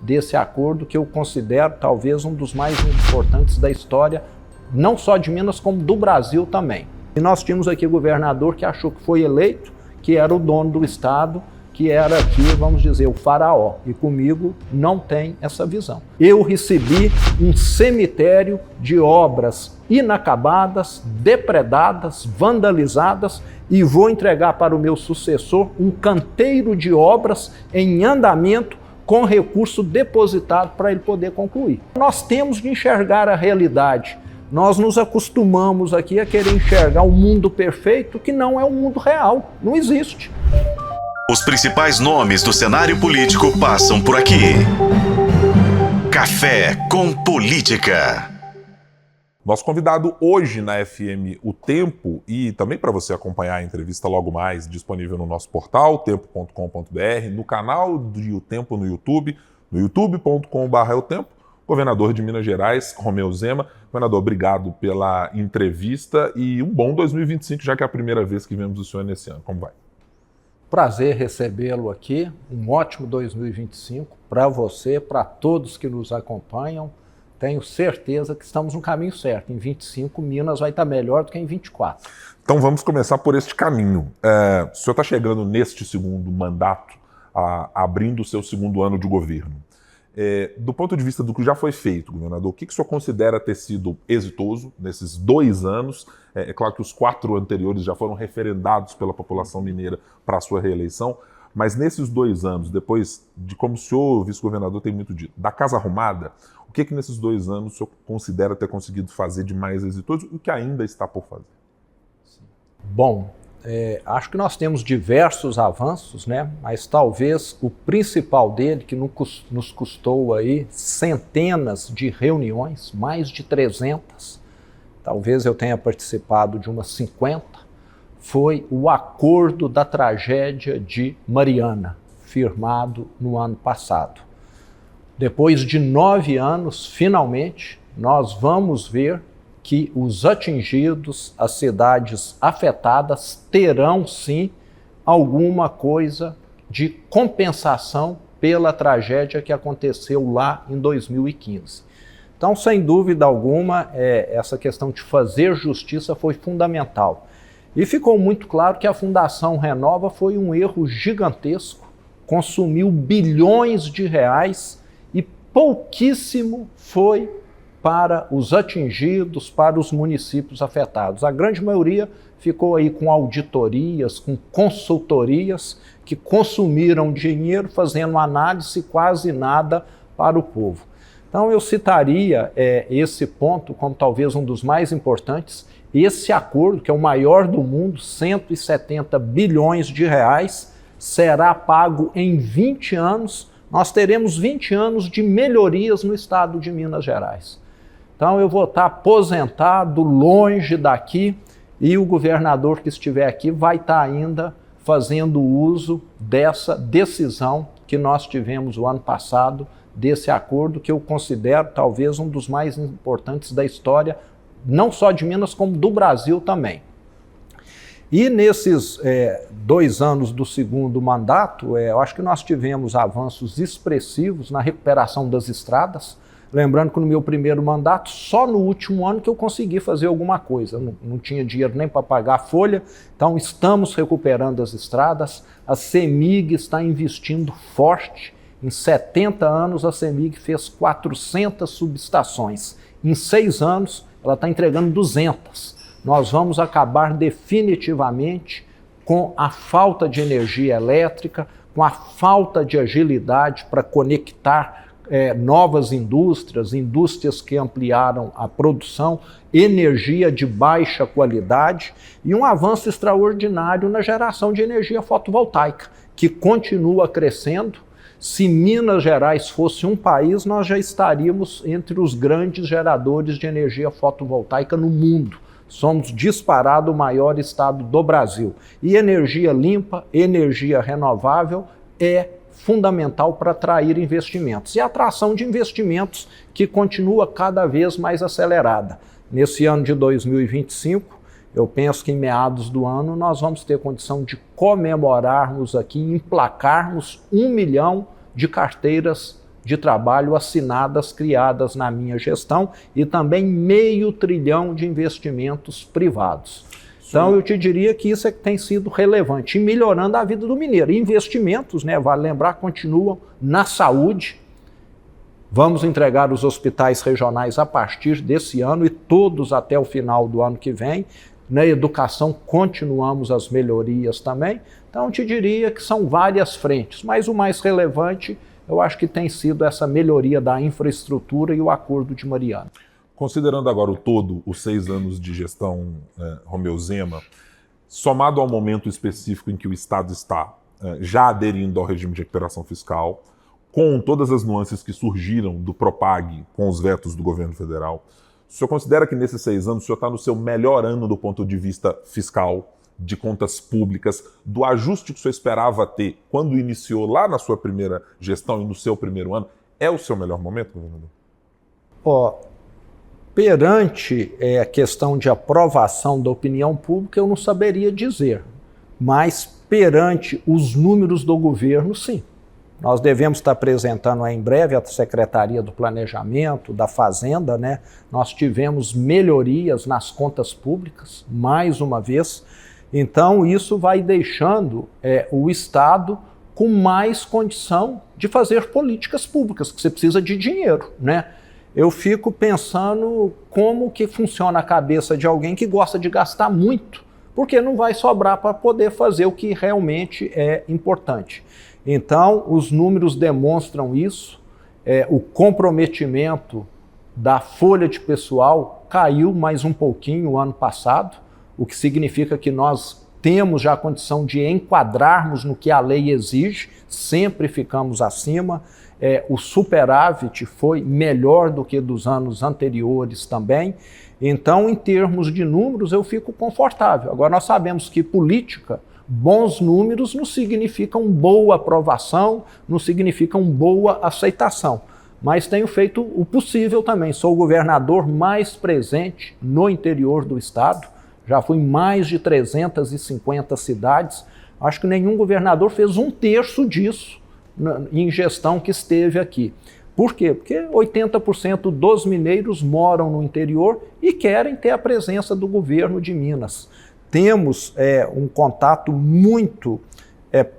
desse acordo que eu considero talvez um dos mais importantes da história, não só de Minas, como do Brasil também. E nós tínhamos aqui o governador que achou que foi eleito, que era o dono do estado, que era aqui, vamos dizer, o faraó. E comigo não tem essa visão. Eu recebi um cemitério de obras inacabadas, depredadas, vandalizadas, e vou entregar para o meu sucessor um canteiro de obras em andamento com recurso depositado para ele poder concluir. Nós temos de enxergar a realidade. Nós nos acostumamos aqui a querer enxergar um mundo perfeito que não é um mundo real, não existe. Os principais nomes do cenário político passam por aqui. Café com Política. Nosso convidado hoje na FM O Tempo, e também para você acompanhar a entrevista logo mais, disponível no nosso portal, tempo.com.br, no canal do O Tempo no YouTube, no youtube.com/otempo, governador de Minas Gerais, Romeu Zema. Governador, obrigado pela entrevista e um bom 2025, já que é a primeira vez que vemos o senhor nesse ano. Como vai? Prazer recebê-lo aqui, um ótimo 2025 para você, para todos que nos acompanham. Tenho certeza que estamos no caminho certo. Em 25, Minas vai estar melhor do que em 24. Então vamos começar por este caminho. O senhor está chegando neste segundo mandato, abrindo o seu segundo ano de governo. Do ponto de vista do que já foi feito, governador, o que o senhor considera ter sido exitoso nesses 2 anos? É claro que os 4 anteriores já foram referendados pela população mineira para a sua reeleição, mas nesses 2 anos, depois de como o senhor, vice-governador, tem muito dito, da casa arrumada, o que nesses 2 anos o senhor considera ter conseguido fazer de mais exitoso e o que ainda está por fazer? Bom, acho que nós temos diversos avanços, né? Mas talvez o principal dele, que nos custou aí centenas de reuniões, mais de 300, talvez eu tenha participado de umas 50, foi o acordo da tragédia de Mariana, firmado no ano passado. Depois de 9 anos, finalmente, nós vamos ver que os atingidos, as cidades afetadas, terão sim alguma coisa de compensação pela tragédia que aconteceu lá em 2015. Então, sem dúvida alguma, essa questão de fazer justiça foi fundamental. E ficou muito claro que a Fundação Renova foi um erro gigantesco, consumiu bilhões de reais e pouquíssimo foi para os atingidos, para os municípios afetados. A grande maioria ficou aí com auditorias, com consultorias que consumiram dinheiro fazendo análise quase nada para o povo. Então eu citaria esse ponto como talvez um dos mais importantes. Esse acordo, que é o maior do mundo, 170 bilhões de reais, será pago em 20 anos. Nós teremos 20 anos de melhorias no estado de Minas Gerais. Então eu vou estar aposentado, longe daqui, e o governador que estiver aqui vai estar ainda fazendo uso dessa decisão que nós tivemos o ano passado, desse acordo que eu considero talvez um dos mais importantes da história, não só de Minas, como do Brasil também. E nesses 2 anos do segundo mandato, eu acho que nós tivemos avanços expressivos na recuperação das estradas. Lembrando que no meu primeiro mandato, só no último ano que eu consegui fazer alguma coisa. Não tinha dinheiro nem para pagar a folha, então estamos recuperando as estradas. A CEMIG está investindo forte. Em 70 anos, a CEMIG fez 400 subestações. Em 6 anos, ela está entregando 200. Nós vamos acabar definitivamente com a falta de energia elétrica, com a falta de agilidade para conectar novas indústrias que ampliaram a produção, energia de baixa qualidade e um avanço extraordinário na geração de energia fotovoltaica, que continua crescendo. Se Minas Gerais fosse um país, nós já estaríamos entre os grandes geradores de energia fotovoltaica no mundo. Somos disparado o maior estado do Brasil. E energia limpa, energia renovável é fundamental para atrair investimentos. E a atração de investimentos que continua cada vez mais acelerada. Nesse ano de 2025, eu penso que em meados do ano nós vamos ter condição de comemorarmos aqui, emplacarmos 1 milhão de carteiras de trabalho assinadas, criadas na minha gestão, e também 500 bilhão de investimentos privados. Então, eu te diria que isso é que tem sido relevante, e melhorando a vida do mineiro. Investimentos, né, vale lembrar, continuam na saúde. Vamos entregar os hospitais regionais a partir desse ano e todos até o final do ano que vem. Na educação, continuamos as melhorias também. Então, eu te diria que são várias frentes, mas o mais relevante, eu acho que tem sido essa melhoria da infraestrutura e o Acordo de Mariana. Considerando agora o todo, os 6 anos de gestão Romeu Zema, somado ao momento específico em que o Estado está já aderindo ao regime de recuperação fiscal, com todas as nuances que surgiram do Propag com os vetos do governo federal, o senhor considera que nesses 6 anos o senhor está no seu melhor ano do ponto de vista fiscal, de contas públicas, do ajuste que o senhor esperava ter quando iniciou lá na sua primeira gestão e no seu primeiro ano? É o seu melhor momento, governador? Perante a questão de aprovação da opinião pública, eu não saberia dizer, mas perante os números do governo, sim. Nós devemos estar apresentando em breve a Secretaria do Planejamento, da Fazenda, né? Nós tivemos melhorias nas contas públicas, mais uma vez. Então, isso vai deixando o Estado com mais condição de fazer políticas públicas, que você precisa de dinheiro, né? Eu fico pensando como que funciona a cabeça de alguém que gosta de gastar muito, porque não vai sobrar para poder fazer o que realmente é importante. Então, os números demonstram isso, o comprometimento da folha de pessoal caiu mais um pouquinho o ano passado, o que significa que nós temos já a condição de enquadrarmos no que a lei exige, sempre ficamos acima. O superávit foi melhor do que dos anos anteriores também. Então, em termos de números, eu fico confortável. Agora, nós sabemos que política, bons números não significam boa aprovação, não significam boa aceitação. Mas tenho feito o possível também. Sou o governador mais presente no interior do estado. Já fui em mais de 350 cidades. Acho que nenhum governador fez 1/3 disso em gestão que esteve aqui. Por quê? Porque 80% dos mineiros moram no interior e querem ter a presença do governo de Minas. Temos um contato muito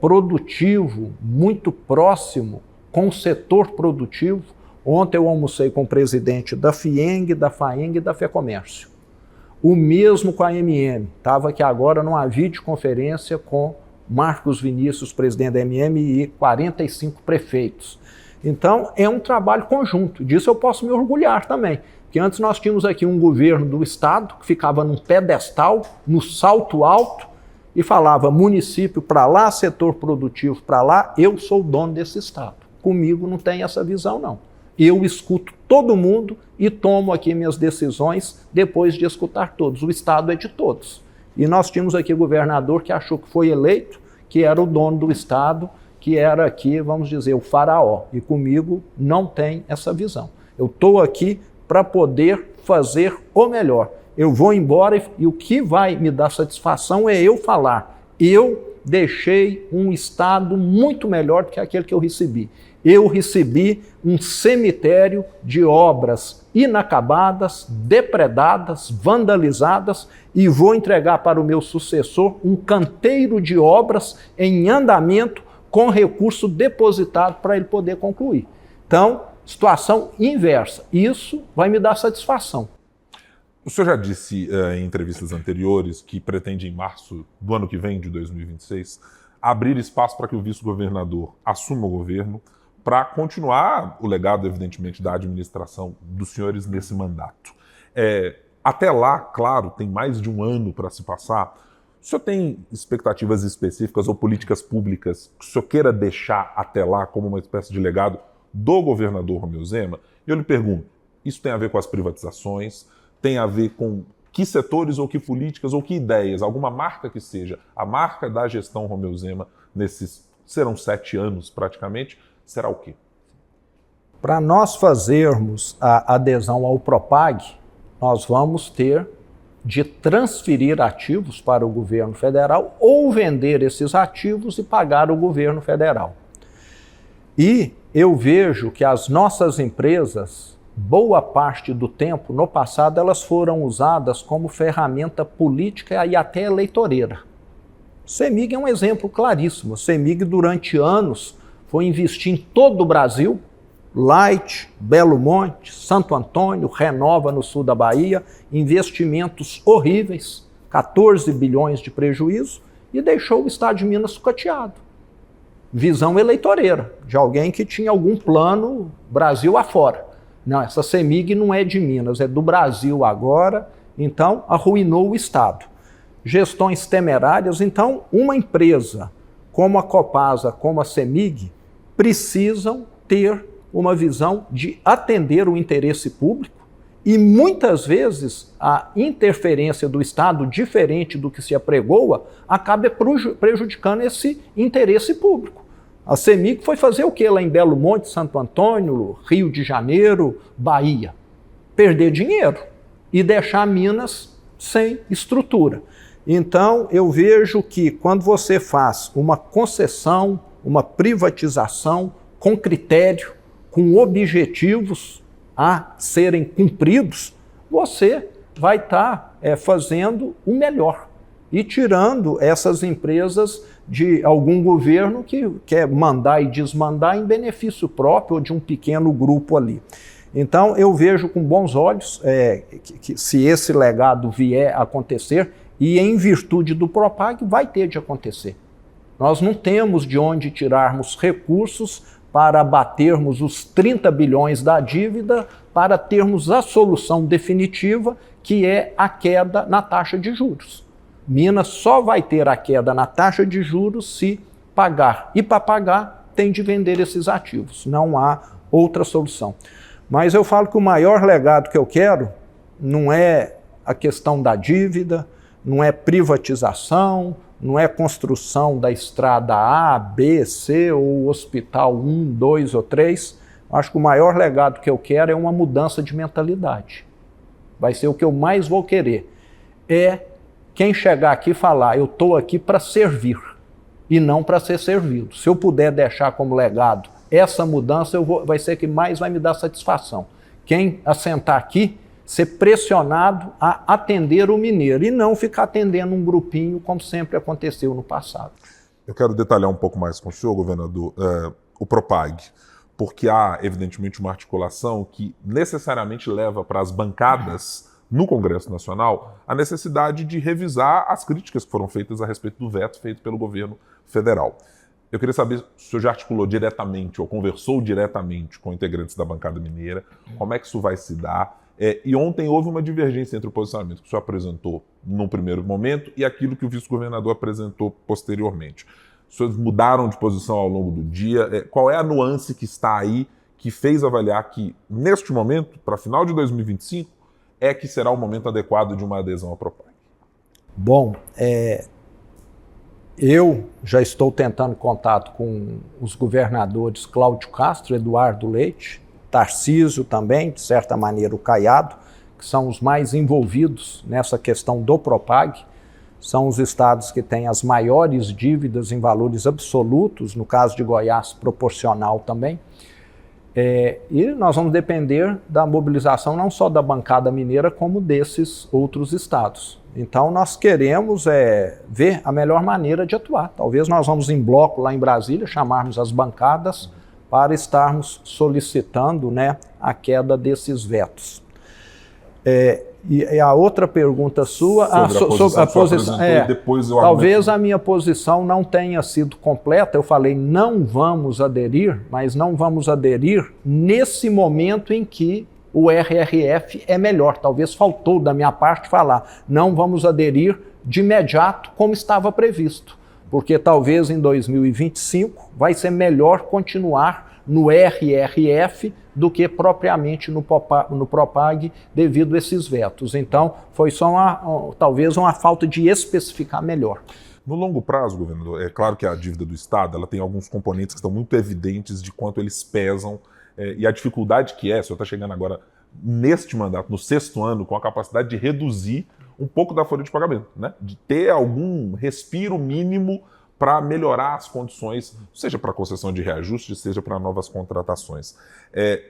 produtivo, muito próximo com o setor produtivo. Ontem eu almocei com o presidente da FIENG, da FAENG e da FEComércio. O mesmo com a MM. Estava aqui agora numa videoconferência com Marcos Vinícius, presidente da MM, e 45 prefeitos. Então, é um trabalho conjunto. Disso eu posso me orgulhar também. Porque antes nós tínhamos aqui um governo do estado que ficava num pedestal, no salto alto, e falava município para lá, setor produtivo para lá, eu sou o dono desse estado. Comigo não tem essa visão, não. Eu escuto todo mundo e tomo aqui minhas decisões depois de escutar todos. O estado é de todos. E nós tínhamos aqui o governador que achou que foi eleito, que era o dono do estado, que era aqui, vamos dizer, o faraó. E comigo não tem essa visão. Eu estou aqui para poder fazer o melhor. Eu vou embora e o que vai me dar satisfação é eu falar. Eu deixei um estado muito melhor do que aquele que eu recebi. Eu recebi um cemitério de obras inacabadas, depredadas, vandalizadas, e vou entregar para o meu sucessor um canteiro de obras em andamento com recurso depositado para ele poder concluir. Então, situação inversa. Isso vai me dar satisfação. O senhor já disse em entrevistas anteriores que pretende, em março do ano que vem, de 2026, abrir espaço para que o vice-governador assuma o governo para continuar o legado, evidentemente, da administração dos senhores nesse mandato. Até lá, claro, tem mais de um ano para se passar. O senhor tem expectativas específicas ou políticas públicas que o senhor queira deixar até lá como uma espécie de legado do governador Romeu Zema? E eu lhe pergunto, isso tem a ver com as privatizações? Tem a ver com que setores ou que políticas ou que ideias, alguma marca que seja, a marca da gestão Romeu Zema nesses, serão 7 anos praticamente, será o quê? Para nós fazermos a adesão ao Propag, nós vamos ter de transferir ativos para o governo federal ou vender esses ativos e pagar o governo federal. E eu vejo que as nossas empresas, boa parte do tempo, no passado, elas foram usadas como ferramenta política e até eleitoreira. CEMIG é um exemplo claríssimo. CEMIG, durante anos, foi investir em todo o Brasil, Light, Belo Monte, Santo Antônio, Renova no sul da Bahia, investimentos horríveis, 14 bilhões de prejuízo, e deixou o estado de Minas sucateado. Visão eleitoreira, de alguém que tinha algum plano Brasil afora. Não, essa CEMIG não é de Minas, é do Brasil agora, então arruinou o estado. Gestões temerárias, então uma empresa como a Copasa, como a CEMIG, precisam ter uma visão de atender o interesse público e muitas vezes a interferência do Estado, diferente do que se apregoa, acaba prejudicando esse interesse público. A CEMIG foi fazer o que lá em Belo Monte, Santo Antônio, Rio de Janeiro, Bahia? Perder dinheiro e deixar Minas sem estrutura. Então, eu vejo que quando você faz uma concessão, uma privatização com critério, com objetivos a serem cumpridos, você vai estar fazendo o melhor e tirando essas empresas de algum governo que quer mandar e desmandar em benefício próprio ou de um pequeno grupo ali. Então, eu vejo com bons olhos que se esse legado vier a acontecer, e em virtude do Propag vai ter de acontecer. Nós não temos de onde tirarmos recursos para abatermos os 30 bilhões da dívida, para termos a solução definitiva, que é a queda na taxa de juros. Minas só vai ter a queda na taxa de juros se pagar. E para pagar, tem de vender esses ativos. Não há outra solução. Mas eu falo que o maior legado que eu quero não é a questão da dívida, não é privatização, não é construção da estrada A, B, C, ou hospital 1, 2 ou 3. Acho que o maior legado que eu quero é uma mudança de mentalidade. Vai ser o que eu mais vou querer. É quem chegar aqui e falar, eu estou aqui para servir e não para ser servido. Se eu puder deixar como legado essa mudança, vai ser que mais vai me dar satisfação. Quem assentar aqui, ser pressionado a atender o mineiro e não ficar atendendo um grupinho como sempre aconteceu no passado. Eu quero detalhar um pouco mais com o senhor, governador, o Propag, porque há, evidentemente, uma articulação que necessariamente leva para as bancadas no Congresso Nacional a necessidade de revisar as críticas que foram feitas a respeito do veto feito pelo governo federal. Eu queria saber se o senhor já articulou diretamente ou conversou diretamente com integrantes da bancada mineira, como é que isso vai se dar. E ontem houve uma divergência entre o posicionamento que o senhor apresentou num primeiro momento e aquilo que o vice-governador apresentou posteriormente. Os senhores mudaram de posição ao longo do dia. Qual é a nuance que está aí que fez avaliar que, neste momento, para final de 2025, é que será o momento adequado de uma adesão à Propag? Bom, eu já estou tentando contato com os governadores Cláudio Castro, Eduardo Leite, Tarcísio também, de certa maneira o Caiado, que são os mais envolvidos nessa questão do Propag. São os estados que têm as maiores dívidas em valores absolutos, no caso de Goiás, proporcional também. E nós vamos depender da mobilização não só da bancada mineira, como desses outros estados. Então nós queremos ver a melhor maneira de atuar. Talvez nós vamos em bloco lá em Brasília, chamarmos as bancadas para estarmos solicitando, a queda desses vetos. E a outra pergunta sua sobre a posição. Talvez a minha posição não tenha sido completa. Eu falei não vamos aderir, mas não vamos aderir nesse momento em que o RRF é melhor. Talvez faltou da minha parte falar não vamos aderir de imediato como estava previsto, porque talvez em 2025 vai ser melhor continuar no RRF do que propriamente no Propag devido a esses vetos. Então, foi só talvez uma falta de especificar melhor. No longo prazo, governador, é claro que a dívida do Estado ela tem alguns componentes que estão muito evidentes de quanto eles pesam e a dificuldade que o senhor está chegando agora neste mandato, no 6º ano, com a capacidade de reduzir um pouco da folha de pagamento, de ter algum respiro mínimo para melhorar as condições, seja para concessão de reajuste, seja para novas contratações.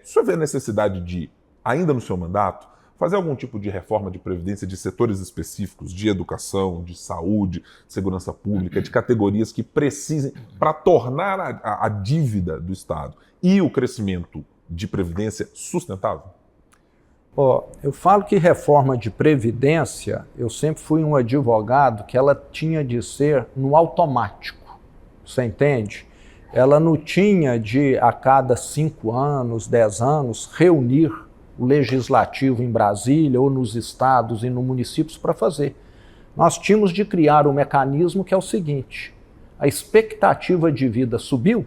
O senhor vê a necessidade de, ainda no seu mandato, fazer algum tipo de reforma de previdência de setores específicos, de educação, de saúde, de segurança pública, de categorias que precisem para tornar a dívida do Estado e o crescimento de previdência sustentável? Eu falo que reforma de previdência, eu sempre fui um advogado que ela tinha de ser no automático, você entende? Ela não tinha de, a cada 5 anos, 10 anos, reunir o legislativo em Brasília ou nos estados e nos municípios para fazer. Nós tínhamos de criar um mecanismo que é o seguinte: a expectativa de vida subiu,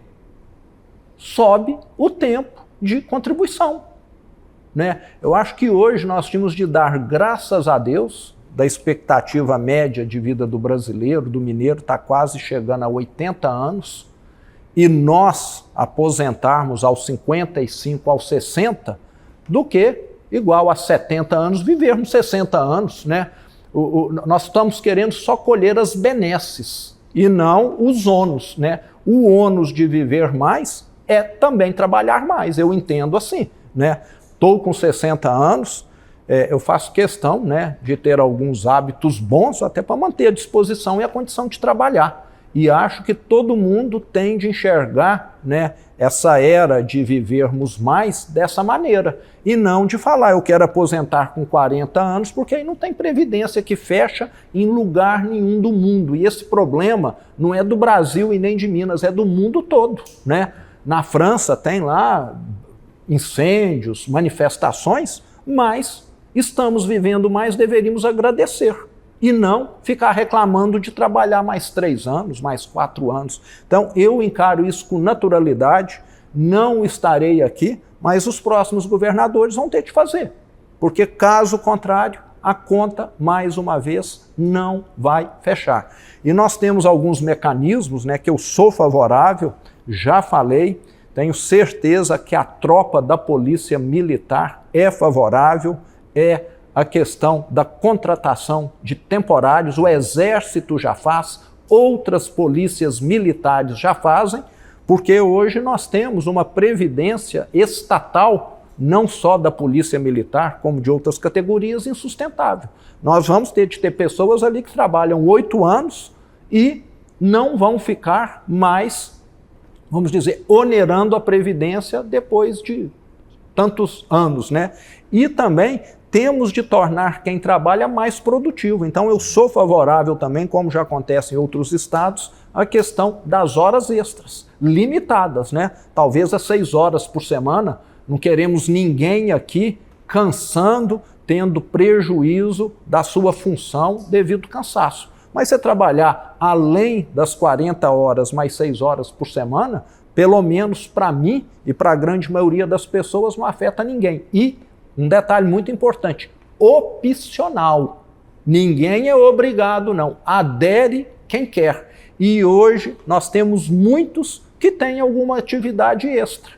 sobe o tempo de contribuição, né? Eu acho que hoje nós tínhamos de dar graças a Deus da expectativa média de vida do brasileiro, do mineiro, está quase chegando a 80 anos, e nós aposentarmos aos 55, aos 60, do que, igual a 70 anos, vivermos 60 anos, né? Nós estamos querendo só colher as benesses e não os ônus, né? O ônus de viver mais é também trabalhar mais, eu entendo assim, né? Estou com 60 anos, eu faço questão, né, de ter alguns hábitos bons até para manter a disposição e a condição de trabalhar. E acho que todo mundo tem de enxergar, né, essa era de vivermos mais dessa maneira. E não de falar, eu quero aposentar com 40 anos, porque aí não tem previdência que fecha em lugar nenhum do mundo. E esse problema não é do Brasil e nem de Minas, é do mundo todo, né? Na França tem lá incêndios, manifestações, mas estamos vivendo mais, deveríamos agradecer. E não ficar reclamando de trabalhar mais 3 anos, mais 4 anos. Então, eu encaro isso com naturalidade, não estarei aqui, mas os próximos governadores vão ter de fazer. Porque, caso contrário, a conta, mais uma vez, não vai fechar. E nós temos alguns mecanismos, né, que eu sou favorável, já falei, tenho certeza que a tropa da Polícia Militar é favorável, a questão da contratação de temporários, o Exército já faz, outras polícias militares já fazem, porque hoje nós temos uma previdência estatal, não só da Polícia Militar, como de outras categorias, insustentável. Nós vamos ter de ter pessoas ali que trabalham 8 anos e não vão ficar mais, vamos dizer, onerando a previdência depois de tantos anos, né? E também temos de tornar quem trabalha mais produtivo. Então eu sou favorável também, como já acontece em outros estados, a questão das horas extras, limitadas, né? Talvez a 6 horas por semana. Não queremos ninguém aqui cansando, tendo prejuízo da sua função devido ao cansaço. Mas se trabalhar além das 40 horas mais 6 horas por semana, pelo menos para mim e para a grande maioria das pessoas não afeta ninguém. E um detalhe muito importante, opcional. Ninguém é obrigado, não. Adere quem quer. E hoje nós temos muitos que têm alguma atividade extra.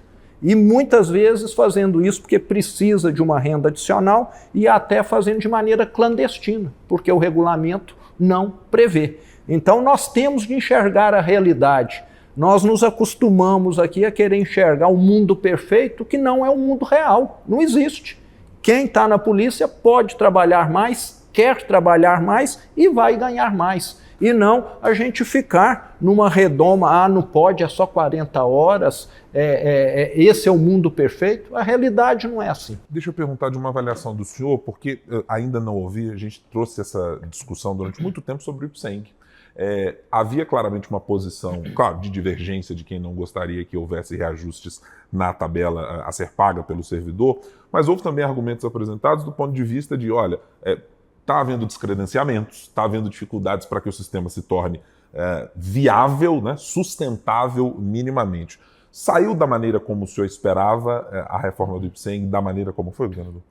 E muitas vezes fazendo isso porque precisa de uma renda adicional e até fazendo de maneira clandestina, porque o regulamento não prevê. Então nós temos de enxergar a realidade. Nós nos acostumamos aqui a querer enxergar um mundo perfeito que não é um mundo real, não existe. Quem está na polícia pode trabalhar mais, quer trabalhar mais e vai ganhar mais. E não a gente ficar numa redoma, não pode, é só 40 horas, esse é o mundo perfeito. A realidade não é assim. Deixa eu perguntar de uma avaliação do senhor, porque ainda não ouvi, a gente trouxe essa discussão durante muito tempo sobre o IPSENG. Havia claramente uma posição, claro, de divergência de quem não gostaria que houvesse reajustes na tabela a ser paga pelo servidor, mas houve também argumentos apresentados do ponto de vista de, olha, está havendo descredenciamentos, está havendo dificuldades para que o sistema se torne viável, né, sustentável minimamente. Saiu da maneira como o senhor esperava a reforma do IPSENG, da maneira como foi, governador?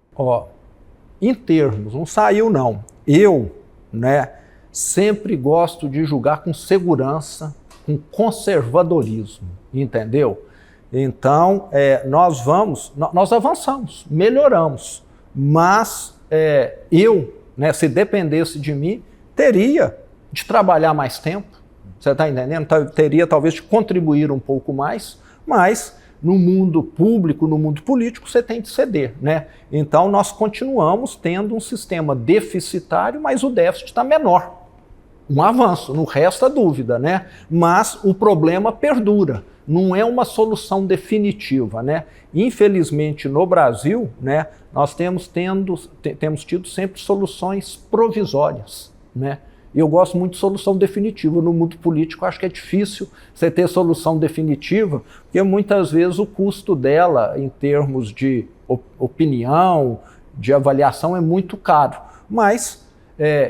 Em termos, não saiu não. Eu, sempre gosto de julgar com segurança, com conservadorismo, entendeu? Então, nós avançamos, melhoramos, mas eu, se dependesse de mim, teria de trabalhar mais tempo, Você está entendendo? Teria talvez de contribuir um pouco mais, mas no mundo público, no mundo político, você tem de ceder, né? Então nós continuamos tendo um sistema deficitário, mas o déficit está menor. Um avanço, não resta dúvida, né? Mas o problema perdura, não é uma solução definitiva, né? Infelizmente, no Brasil, né, nós temos tido sempre soluções provisórias, né? E eu gosto muito de solução definitiva. No mundo político, acho que é difícil você ter solução definitiva, porque muitas vezes o custo dela, em termos de opinião, de avaliação, é muito caro. Mas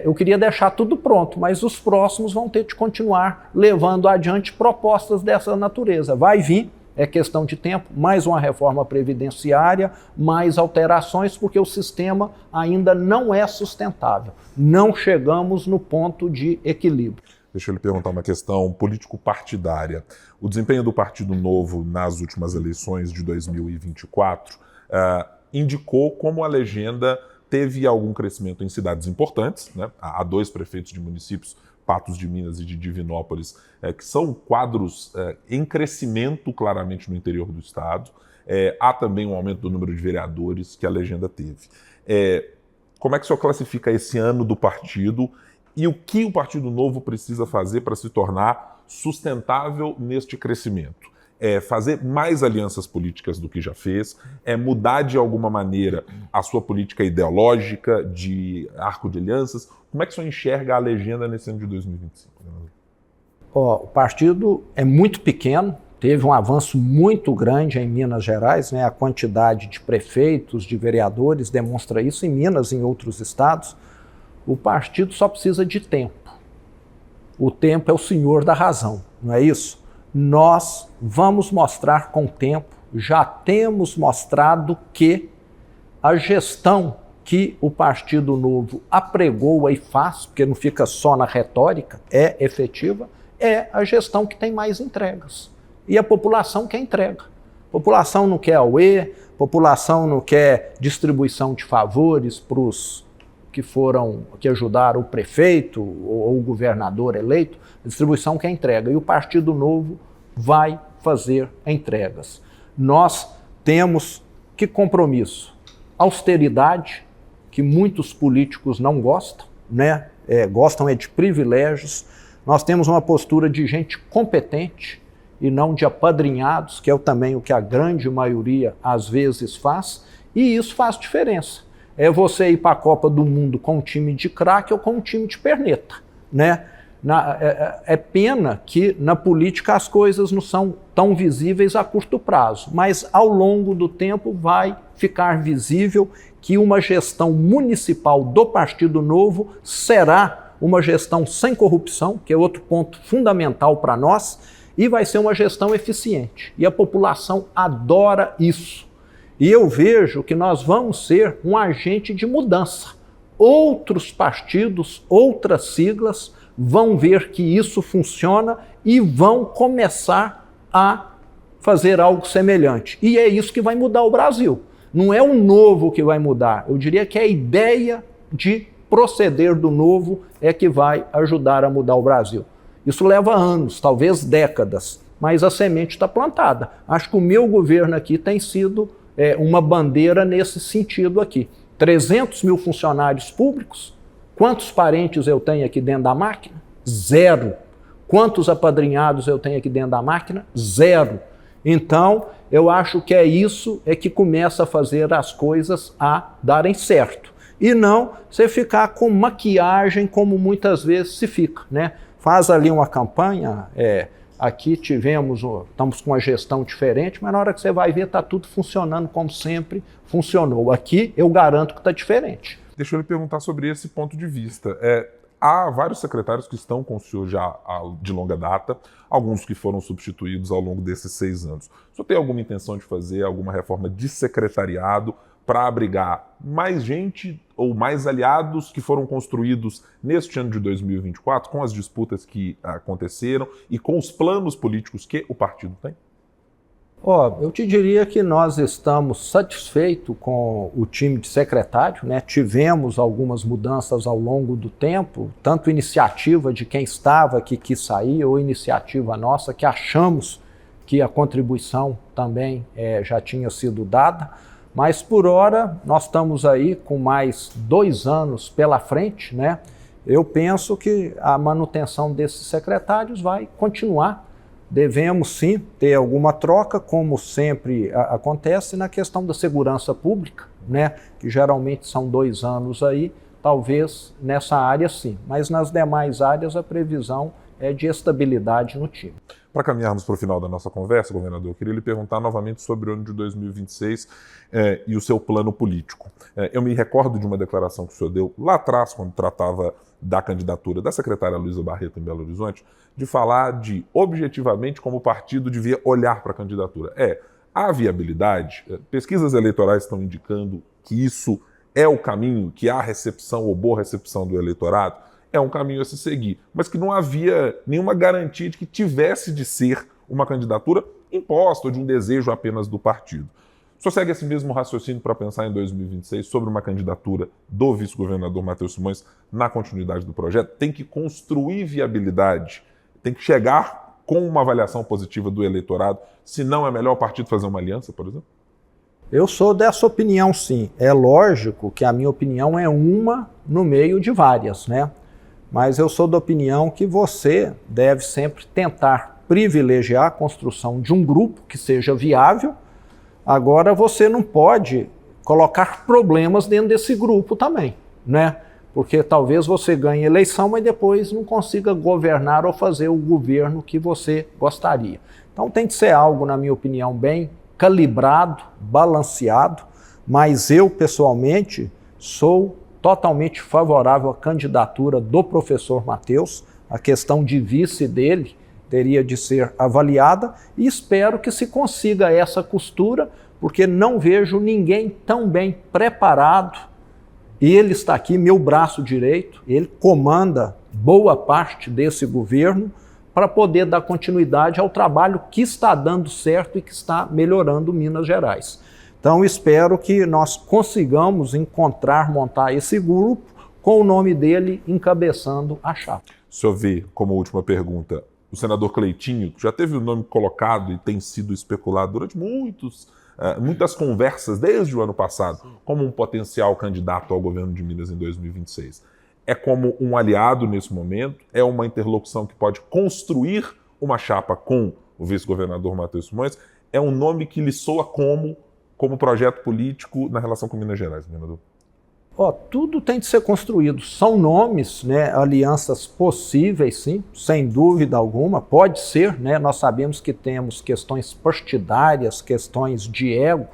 eu queria deixar tudo pronto, mas os próximos vão ter de continuar levando adiante propostas dessa natureza. Vai vir, é questão de tempo, mais uma reforma previdenciária, mais alterações, porque o sistema ainda não é sustentável. Não chegamos no ponto de equilíbrio. Deixa eu lhe perguntar uma questão político-partidária. O desempenho do Partido Novo nas últimas eleições de 2024 indicou como a legenda teve algum crescimento em cidades importantes, né? Há 2 prefeitos de municípios, Patos de Minas e de Divinópolis, que são quadros em crescimento claramente no interior do estado. Há também um aumento do número de vereadores que a legenda teve. Como é que o senhor classifica esse ano do partido e o que o Partido Novo precisa fazer para se tornar sustentável neste crescimento? Fazer mais alianças políticas do que já fez, mudar de alguma maneira a sua política ideológica, de arco de alianças. Como é que o senhor enxerga a legenda nesse ano de 2025? O partido é muito pequeno, teve um avanço muito grande em Minas Gerais, né? A quantidade de prefeitos, de vereadores demonstra isso em Minas e em outros estados. O partido só precisa de tempo. O tempo é o senhor da razão, não é isso? Nós vamos mostrar com o tempo, já temos mostrado que a gestão que o Partido Novo apregoa e faz, porque não fica só na retórica, é efetiva, é a gestão que tem mais entregas. E a população quer entrega. A população não quer auê, a população não quer distribuição de favores para os que ajudaram o prefeito ou o governador eleito. A distribuição quer entrega. E o Partido Novo vai fazer entregas. Nós temos que compromisso? Austeridade, que muitos políticos não gostam, né? Gostam de privilégios. Nós temos uma postura de gente competente e não de apadrinhados, que é também o que a grande maioria às vezes faz, e isso faz diferença. É você ir para a Copa do Mundo com um time de craque ou com um time de perneta, né? É pena que na política as coisas não são tão visíveis a curto prazo, mas ao longo do tempo vai ficar visível que uma gestão municipal do Partido Novo será uma gestão sem corrupção, que é outro ponto fundamental para nós, e vai ser uma gestão eficiente. E a população adora isso. E eu vejo que nós vamos ser um agente de mudança. Outros partidos, outras siglas vão ver que isso funciona e vão começar a fazer algo semelhante. E é isso que vai mudar o Brasil. Não é o novo que vai mudar. Eu diria que a ideia de proceder do novo é que vai ajudar a mudar o Brasil. Isso leva anos, talvez décadas, mas a semente está plantada. Acho que o meu governo aqui tem sido uma bandeira nesse sentido aqui. 300 mil funcionários públicos. Quantos parentes eu tenho aqui dentro da máquina? 0. Quantos apadrinhados eu tenho aqui dentro da máquina? 0. Então, eu acho que isso que começa a fazer as coisas a darem certo. E não você ficar com maquiagem como muitas vezes se fica, né? Faz ali uma campanha, aqui estamos com uma gestão diferente, mas na hora que você vai ver está tudo funcionando como sempre funcionou. Aqui eu garanto que está diferente. Deixa eu lhe perguntar sobre esse ponto de vista. Há vários secretários que estão com o senhor já de longa data, alguns que foram substituídos ao longo desses 6 anos. O senhor tem alguma intenção de fazer alguma reforma de secretariado para abrigar mais gente ou mais aliados que foram construídos neste ano de 2024, com as disputas que aconteceram e com os planos políticos que o partido tem? Eu te diria que nós estamos satisfeitos com o time de secretário, né? Tivemos algumas mudanças ao longo do tempo, tanto iniciativa de quem estava que quis sair, ou iniciativa nossa, que achamos que a contribuição também já tinha sido dada, mas por hora nós estamos aí com mais 2 anos pela frente, né? Eu penso que a manutenção desses secretários vai continuar. Devemos sim ter alguma troca, como sempre acontece na questão da segurança pública, né? Que geralmente são 2 anos aí, talvez nessa área sim, mas nas demais áreas a previsão é de estabilidade no time. Para caminharmos para o final da nossa conversa, governador, eu queria lhe perguntar novamente sobre o ano de 2026 e o seu plano político. Eu me recordo de uma declaração que o senhor deu lá atrás, quando tratava da candidatura da secretária Luísa Barreto em Belo Horizonte, de falar de, objetivamente, como o partido devia olhar para a candidatura. A viabilidade, pesquisas eleitorais estão indicando que isso é o caminho, que há recepção ou boa recepção do eleitorado, é um caminho a se seguir, mas que não havia nenhuma garantia de que tivesse de ser uma candidatura imposta ou de um desejo apenas do partido. O senhor segue esse mesmo raciocínio para pensar em 2026 sobre uma candidatura do vice-governador Matheus Simões na continuidade do projeto? Tem que construir viabilidade, tem que chegar com uma avaliação positiva do eleitorado, se não é melhor o partido fazer uma aliança, por exemplo? Eu sou dessa opinião, sim. É lógico que a minha opinião é uma no meio de várias, né? Mas eu sou da opinião que você deve sempre tentar privilegiar a construção de um grupo que seja viável. Agora, você não pode colocar problemas dentro desse grupo também, né? Porque talvez você ganhe eleição, mas depois não consiga governar ou fazer o governo que você gostaria. Então tem que ser algo, na minha opinião, bem calibrado, balanceado, mas eu, pessoalmente, sou totalmente favorável à candidatura do professor Matheus. A questão de vice dele teria de ser avaliada e espero que se consiga essa costura, porque não vejo ninguém tão bem preparado. Ele está aqui, meu braço direito, ele comanda boa parte desse governo para poder dar continuidade ao trabalho que está dando certo e que está melhorando Minas Gerais. Então, espero que nós consigamos montar esse grupo com o nome dele encabeçando a chapa. O senhor vê, como última pergunta, o senador Cleitinho, que já teve o nome colocado e tem sido especulado durante muitas conversas desde o ano passado, como um potencial candidato ao governo de Minas em 2026. É como um aliado nesse momento? É uma interlocução que pode construir uma chapa com o vice-governador Matheus Simões? É um nome que lhe soa como projeto político na relação com Minas Gerais, governador? Tudo tem de ser construído. São nomes, né, alianças possíveis, sim, sem dúvida alguma. Pode ser, né? Nós sabemos que temos questões partidárias, questões de ego,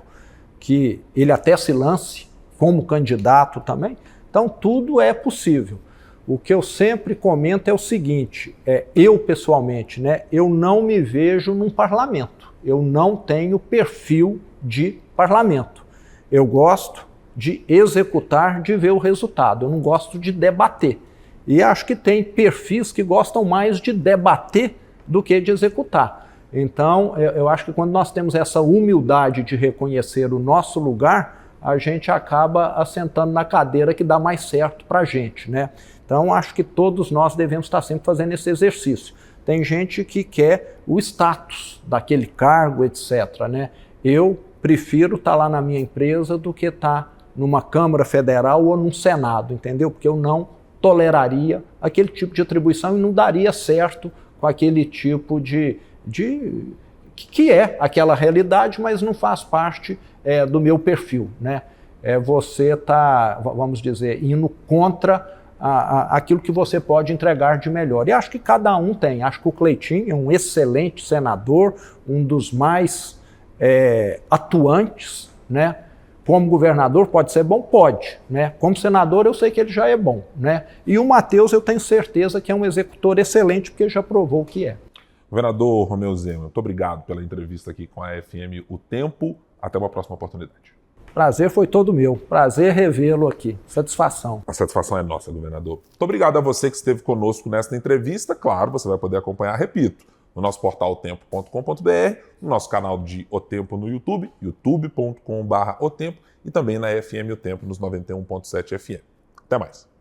que ele até se lance como candidato também. Então, tudo é possível. O que eu sempre comento é o seguinte, eu pessoalmente, né, eu não me vejo num parlamento. Eu não tenho perfil de parlamento. Eu gosto de executar, de ver o resultado. Eu não gosto de debater. E acho que tem perfis que gostam mais de debater do que de executar. Então, eu acho que quando nós temos essa humildade de reconhecer o nosso lugar, a gente acaba assentando na cadeira que dá mais certo para a gente, né? Então, acho que todos nós devemos estar sempre fazendo esse exercício. Tem gente que quer o status daquele cargo, etc., né? Eu prefiro estar lá na minha empresa do que estar numa Câmara Federal ou num Senado, entendeu? Porque eu não toleraria aquele tipo de atribuição e não daria certo com aquele tipo que é aquela realidade, mas não faz parte do meu perfil, né? Você está, vamos dizer, indo contra aquilo que você pode entregar de melhor. E acho que cada um tem. Acho que o Cleitinho é um excelente senador, um dos mais atuantes, né? Como governador pode ser bom? Pode, né? Como senador eu sei que ele já é bom, né? E o Matheus eu tenho certeza que é um executor excelente, porque já provou que é. Governador Romeu Zema, muito obrigado pela entrevista aqui com a FM O Tempo. Até uma próxima oportunidade. Prazer foi todo meu. Prazer revê-lo aqui. Satisfação. A satisfação é nossa, governador. Muito obrigado a você que esteve conosco nesta entrevista. Claro, você vai poder acompanhar, repito, no nosso portal otempo.com.br, no nosso canal de O Tempo no YouTube, youtube.com/otempo, e também na FM O Tempo nos 91.7 FM. Até mais.